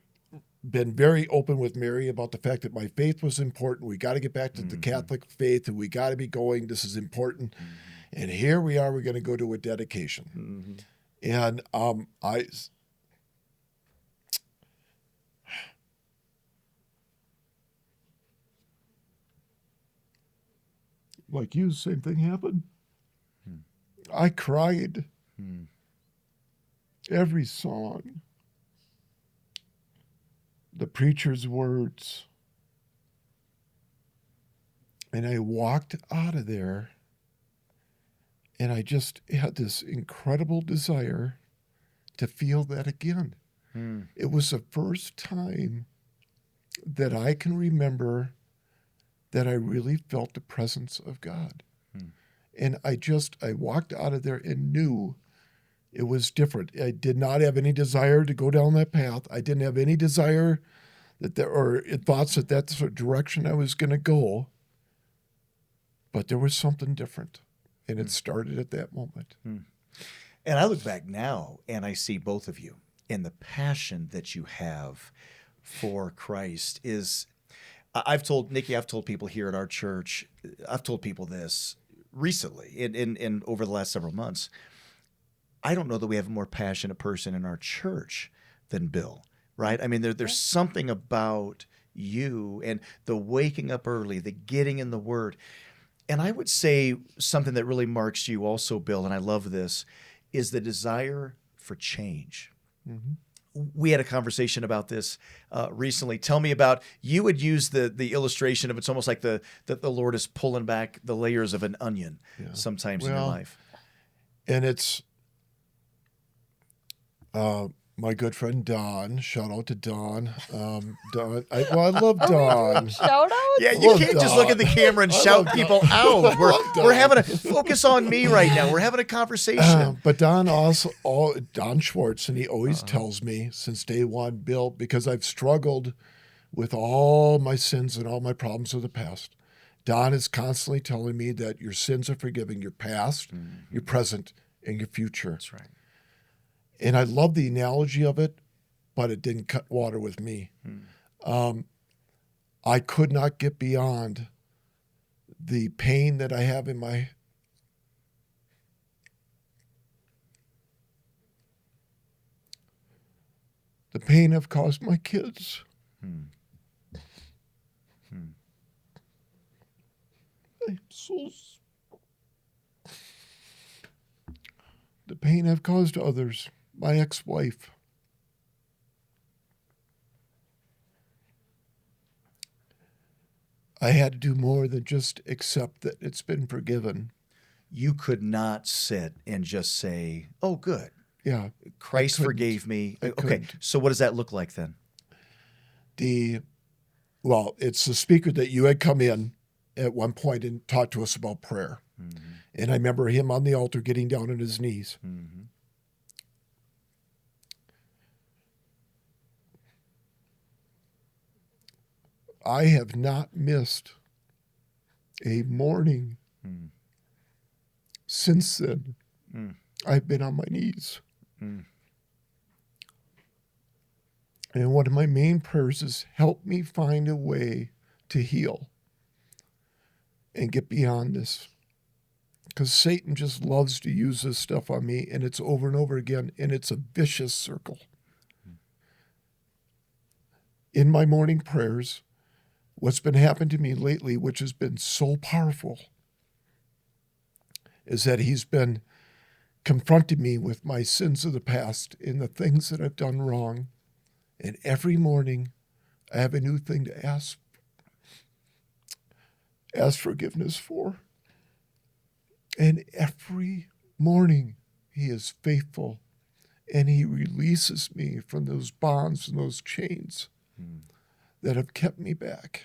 been very open with Mary about the fact that my faith was important. We got to get back to the Catholic faith, and we got to be going. This is important. And here we are. We're going to go to a dedication. And like you, same thing happened. I cried. Every song, the preacher's words. And I walked out of there, and I just had this incredible desire to feel that again. It was the first time that I can remember that I really felt the presence of God. And I walked out of there and knew it was different. I did not have any desire to go down that path. I didn't have any desire or thoughts that that's the direction I was going to go. But there was something different, and it started at that moment. And I look back now, and I see both of you, and the passion that you have for Christ is. I've told people here at our church, I've told people this recently, in over the last several months. I don't know that we have a more passionate person in our church than Bill, right? I mean, there's something about you and the waking up early, the getting in the Word. And I would say something that really marks you also, Bill, and I love this, is the desire for change. We had a conversation about this recently. Tell me about, you would use the illustration of, it's almost like the Lord is pulling back the layers of an onion sometimes in your life. And it's my good friend Don. Shout out to Don. Don, I love Don. Shout out? Yeah, you can't just look at the camera and shout people out. We're having a focus on me right now. We're having a conversation. But Don Don Schwartz, and he always tells me since day one, Bill, because I've struggled with all my sins and all my problems of the past. Don is constantly telling me that your sins are forgiven, your past, your present, and your future. That's right. And I love the analogy of it, but it didn't cut water with me. I could not get beyond the pain that I have in the pain I've caused my kids. The pain I've caused to others. My ex-wife. I had to do more than just accept that it's been forgiven. You could not sit and just say, oh, good. Yeah. Christ forgave me. Okay, so what does that look like then? It's the speaker that you had come in at one point and talked to us about prayer. And I remember him on the altar getting down on his knees. I have not missed a morning since then. I've been on my knees. And one of my main prayers is, help me find a way to heal and get beyond this. Because Satan just loves to use this stuff on me, and it's over and over again, and it's a vicious circle. In my morning prayers, what's been happening to me lately, which has been so powerful, is that he's been confronting me with my sins of the past and the things that I've done wrong. And every morning, I have a new thing to ask forgiveness for. And every morning, he is faithful, and he releases me from those bonds and those chains that have kept me back.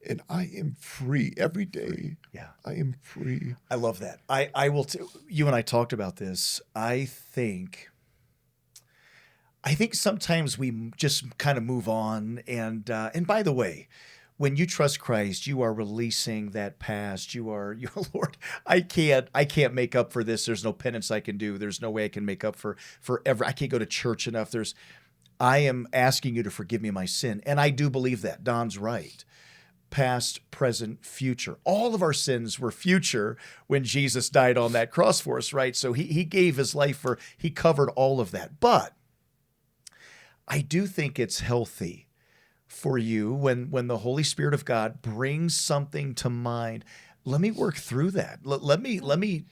And I am free every day. I am free. I love that. I will. You and I talked about this. I think sometimes we just kind of move on. And by the way, when you trust Christ, you are releasing that past. You are, Lord, I can't make up for this. There's no penance I can do. There's no way I can make up for forever. I can't go to church enough. I am asking you to forgive me my sin. And I do believe that. Don's right. past, present, future. All of our sins were future when Jesus died on that cross for us, right? So he gave his life he covered all of that. But I do think it's healthy for you when the Holy Spirit of God brings something to mind. Let me work through that. Let me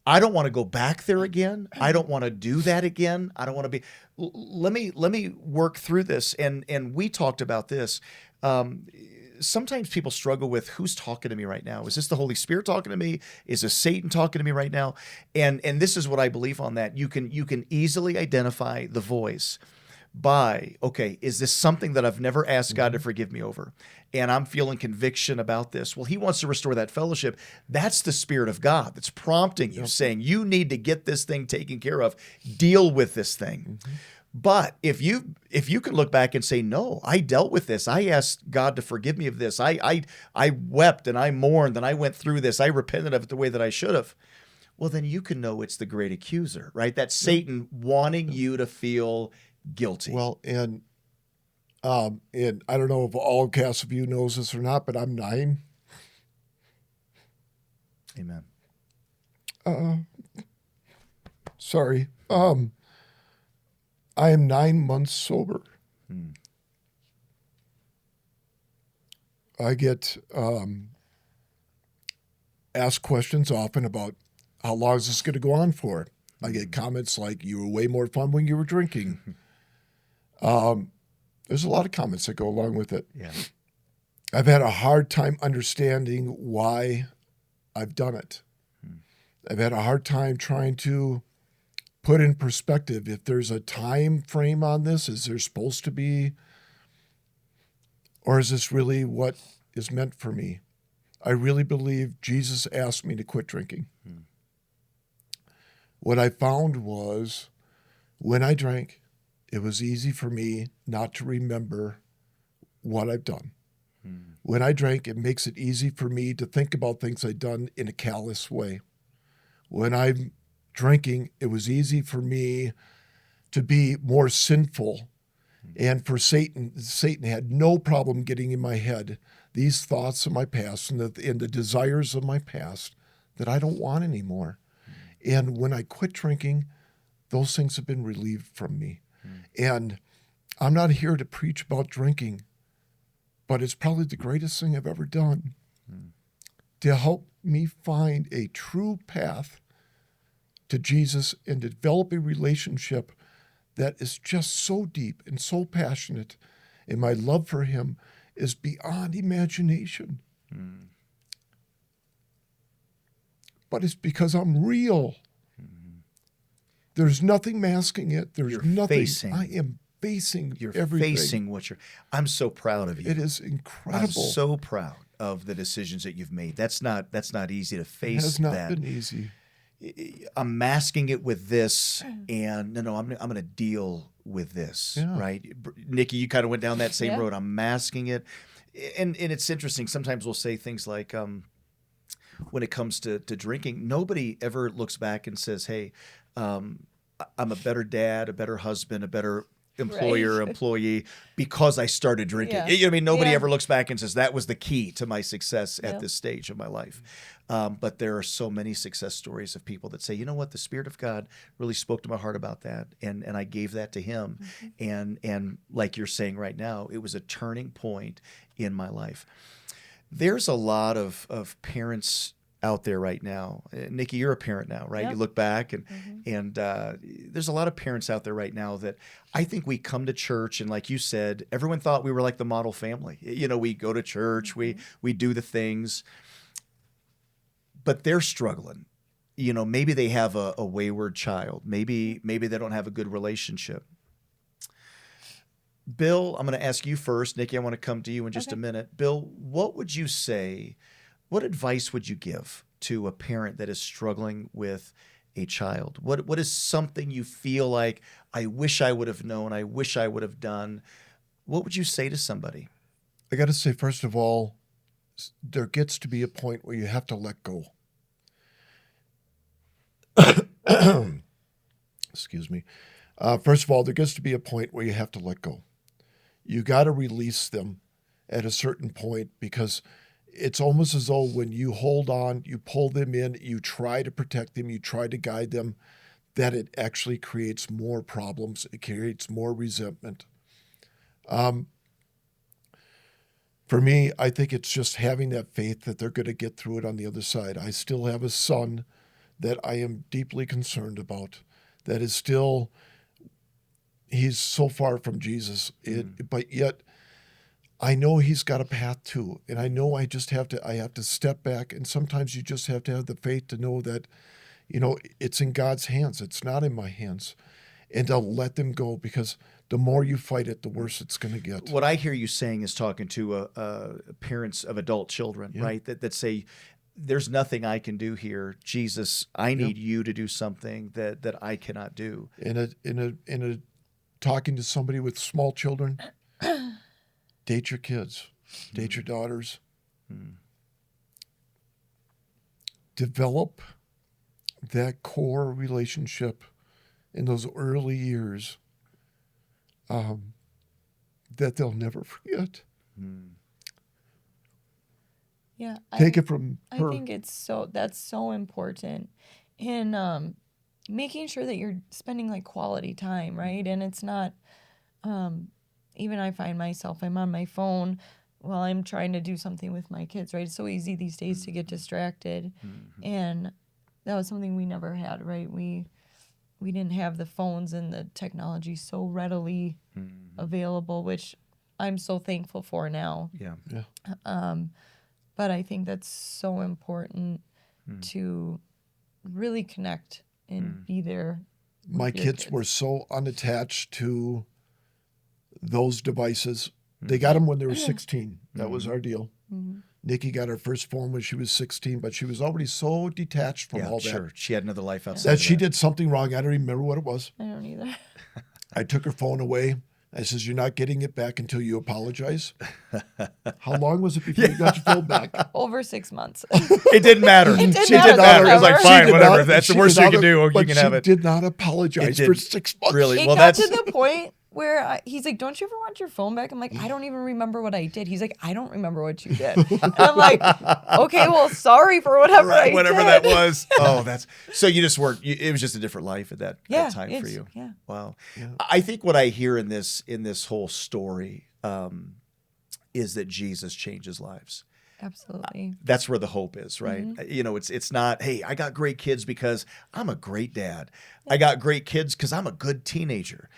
I don't want to go back there again. I don't want to do that again. I don't want to be let me work through this. And we talked about this. Sometimes people struggle with who's talking to me right now. Is this the Holy Spirit talking to me? Is this Satan talking to me right now? And this is what I believe on that. You can easily identify the voice by, okay, is this something that I've never asked God to forgive me over? And I'm feeling conviction about this. Well, he wants to restore that fellowship. That's the Spirit of God that's prompting you, saying you need to get this thing taken care of, deal with this thing. But if you can look back and say, no, I dealt with this. I asked God to forgive me of this. I wept and I mourned and I went through this. I repented of it the way that I should have. Well, then you can know it's the great accuser, right? That's Satan wanting you to feel guilty. Well, and I don't know if all cast of you knows this or not, but I'm 9. Amen. Sorry. I am 9 months sober. I get asked questions often about how long is this going to go on for? I get comments like, you were way more fun when you were drinking. There's a lot of comments that go along with it. Yeah. I've had a hard time understanding why I've done it. I've had a hard time trying to put in perspective if there's a time frame on this. Is there supposed to be? Or is this really what is meant for me? I really believe Jesus asked me to quit drinking. What I found was when I drank, it was easy for me not to remember what I've done. When I drank, it makes it easy for me to think about things I've done in a callous way. When I'm drinking, it was easy for me to be more sinful. And for Satan had no problem getting in my head these thoughts of my past and the desires of my past that I don't want anymore. And when I quit drinking, those things have been relieved from me. And I'm not here to preach about drinking, but it's probably the greatest thing I've ever done to help me find a true path to Jesus and develop a relationship that is just so deep and so passionate. And my love for him is beyond imagination. But it's because I'm real. There's nothing masking it. There's nothing. I am facing everything. Facing what you're. I'm so proud of you. It is incredible. I'm so proud of the decisions that you've made. That's not easy to face. It has not been easy. I'm masking it with this, and no, I'm going to deal with this, right? Nikki, you kind of went down that same road. I'm masking it, and it's interesting. Sometimes we'll say things like, when it comes to drinking, nobody ever looks back and says, "Hey, I'm a better dad, a better husband, a better employer, employee because I started drinking." You know what I mean? Nobody ever looks back and says that was the key to my success at this stage of my life. But there are so many success stories of people that say, you know what, the Spirit of God really spoke to my heart about that, and I gave that to him. And like you're saying right now, it was a turning point in my life. There's a lot of parents out there right now. Nikki, you're a parent now, right? You look back and there's a lot of parents out there right now that I think we come to church and, like you said, everyone thought we were like the model family. You know, we go to church, we do the things, but they're struggling. You know, maybe they have a wayward child. Maybe they don't have a good relationship. Bill, I'm going to ask you first. Nikki, I want to come to you in just a minute. Bill, what would you say? What advice would you give to a parent that is struggling with a child? What is something you feel like, I wish I would have known, I wish I would have done? What would you say to somebody? I got to say, first of all, there gets to be a point where you have to let go. Excuse me. First of all, there gets to be a point where you have to let go. You got to release them at a certain point, because it's almost as though when you hold on, you pull them in, you try to protect them, you try to guide them, that it actually creates more problems. It creates more resentment. For me, I think it's just having that faith that they're going to get through it on the other side. I still have a son that I am deeply concerned about, that is still, he's so far from Jesus, but yet I know he's got a path too. And I know I have to step back. And sometimes you just have to have the faith to know that, it's in God's hands. It's not in my hands. And to let them go, because the more you fight it, the worse it's going to get. What I hear you saying is talking to parents of adult children, right? That say, there's nothing I can do here. Jesus, I need you to do something that I cannot do. In talking to somebody with small children, date your kids, date your daughters. Develop that core relationship in those early years that they'll never forget. Yeah, Take it from her. I think that's so important in making sure that you're spending like quality time, right? And it's not, even I find myself, I'm on my phone while I'm trying to do something with my kids, right? It's so easy these days to get distracted. And that was something we never had, right? We didn't have the phones and the technology so readily available, which I'm so thankful for now. But I think that's so important to really connect and be there. My kids were so unattached to those devices. They got them when they were 16. That was our deal. Nikki got her first phone when she was 16, but she was already so detached from all that. Sure. She had another life outside That she did something wrong. I don't remember what it was. I don't either. I took her phone away. I says, "You're not getting it back until you apologize." How long was it before you got your phone back? Over 6 months. It didn't matter. It She didn't matter. It was like, fine, whatever. That's the worst you can do. You can have it. She did not apologize for 6 months. Really? It Well, got that's to the point where he's like, "Don't you ever want your phone back?" I'm like, "I don't even remember what I did." He's like, "I don't remember what you did." And I'm like, "Okay, well, sorry for whatever I whatever did." that was. Oh, that's so you just weren't. It was just a different life at that time for you. Yeah. Wow. Yeah. I think what I hear in this whole story is that Jesus changes lives. Absolutely. That's where the hope is, right? It's not, hey, I got great kids because I'm a great dad. I got great kids because I'm a good teenager.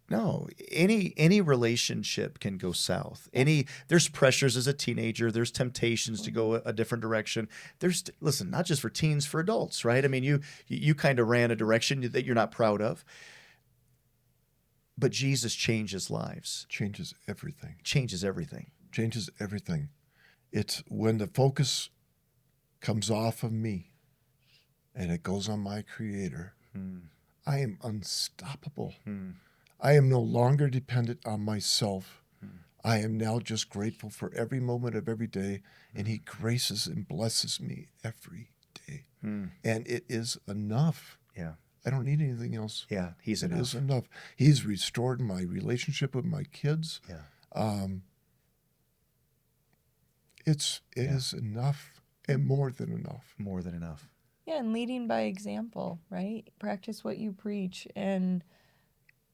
No, any relationship can go south. There's pressures as a teenager. There's temptations to go a different direction. Listen, not just for teens, for adults, right? I mean, you kind of ran a direction that you're not proud of. But Jesus changes lives. Changes everything. Changes everything. Changes everything. It's when the focus comes off of me and it goes on my Creator. I am unstoppable. I am no longer dependent on myself. I am now just grateful for every moment of every day, and He graces and blesses me every day. And it is enough. Yeah. I don't need anything else. Yeah, He's enough. It is enough. He's restored my relationship with my kids. Yeah. It is enough and more than enough. More than enough. Yeah, and leading by example, right? Practice what you preach, and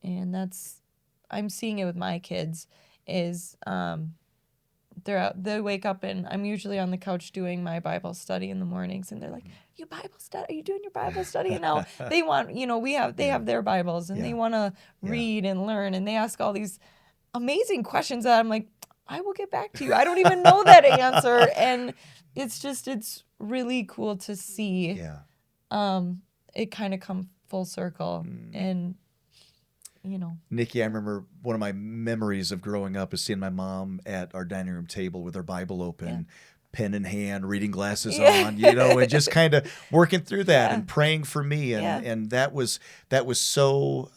that's, I'm seeing it with my kids, is they wake up and I'm usually on the couch doing my Bible study in the mornings, and they're like, "You Bible study? Are you doing your Bible study?" And now they want, they have their Bibles, and they want to read and learn, and they ask all these amazing questions that I'm like, I will get back to you. I don't even know that answer. And it's really cool to see it kind of come full circle. And, Nikki, I remember one of my memories of growing up is seeing my mom at our dining room table with her Bible open, pen in hand, reading glasses on, and just kind of working through that and praying for me. And that was so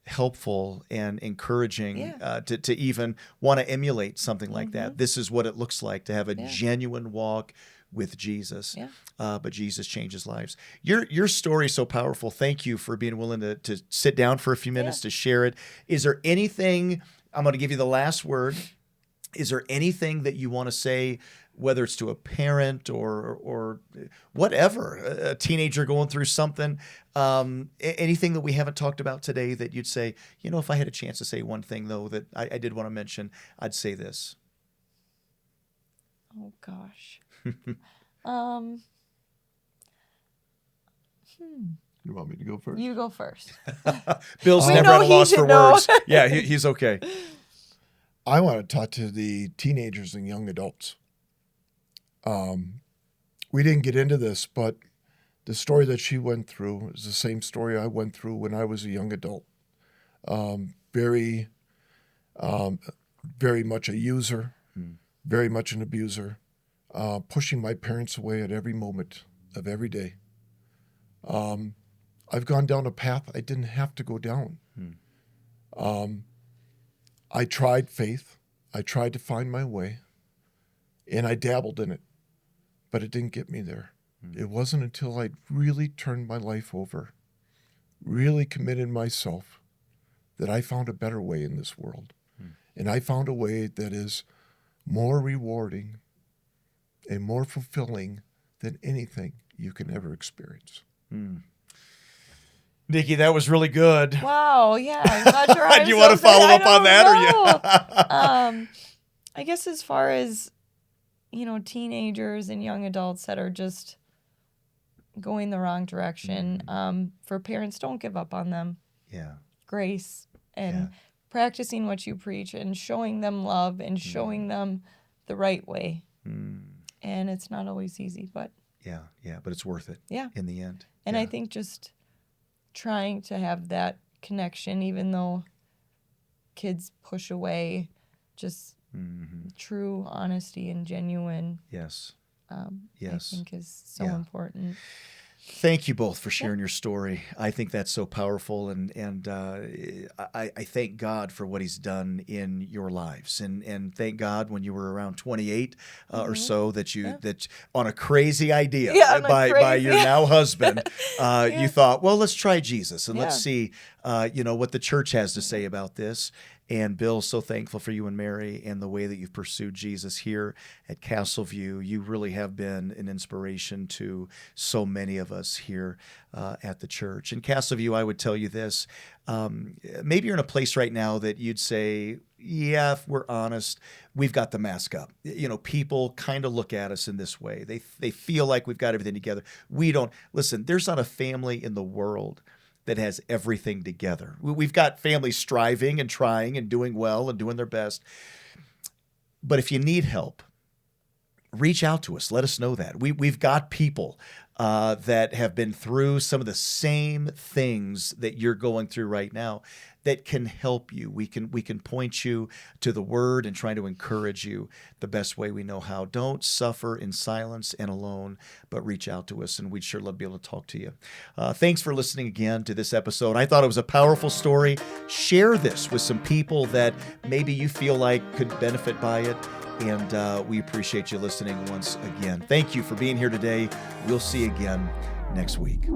helpful and encouraging to even want to emulate something like that. This is what it looks like to have a genuine walk with Jesus. But Jesus changes lives. Your story is so powerful. Thank you for being willing to sit down for a few minutes to share it. Is there anything, I'm going to give you the last word. is there anything that you want to say, whether it's to a parent or whatever, a teenager going through something, anything that we haven't talked about today that you'd say, if I had a chance to say one thing, though, that I did want to mention, I'd say this. Oh, gosh. You want me to go first? You go first. Bill's never at a loss for words. Yeah, he's okay. I want to talk to the teenagers and young adults. We didn't get into this, but the story that she went through is the same story I went through when I was a young adult. Very much a user, very much an abuser, pushing my parents away at every moment of every day. I've gone down a path I didn't have to go down. I tried faith. I tried to find my way, and I dabbled in it, but it didn't get me there. It wasn't until I really turned my life over, really committed myself, that I found a better way in this world. And I found a way that is more rewarding and more fulfilling than anything you can ever experience. Nikki, that was really good. Wow, yeah. I'm not sure how Do you want to follow up on that? I guess as far as, teenagers and young adults that are just going the wrong direction, for parents, don't give up on them. Yeah. Grace and practicing what you preach and showing them love and showing them the right way. And it's not always easy, but... Yeah, but it's worth it in the end. And I think just trying to have that connection, even though kids push away, just true honesty and genuine. Yes. I think is so important. Thank you both for sharing your story. I think that's so powerful, and I thank God for what He's done in your lives, and thank God when you were around 28 or so that that on a crazy idea by your now husband, you thought, well, let's try Jesus and let's see, what the church has to say about this. And Bill, so thankful for you and Mary and the way that you've pursued Jesus here at Castleview. You really have been an inspiration to so many of us here at the church. In Castleview, I would tell you this. Maybe you're in a place right now that you'd say, yeah, if we're honest, we've got the mask up. People kind of look at us in this way. They feel like we've got everything together. We don't. Listen, there's not a family in the world that has everything together. We've got families striving and trying and doing well and doing their best. But if you need help, reach out to us. Let us know that. We've got people that have been through some of the same things that you're going through right now that can help you. We can point you to the Word and try to encourage you the best way we know how. Don't suffer in silence and alone, but reach out to us, and we'd sure love to be able to talk to you. Thanks for listening again to this episode. I thought it was a powerful story. Share this with some people that maybe you feel like could benefit by it, and we appreciate you listening once again. Thank you for being here today. We'll see you again next week.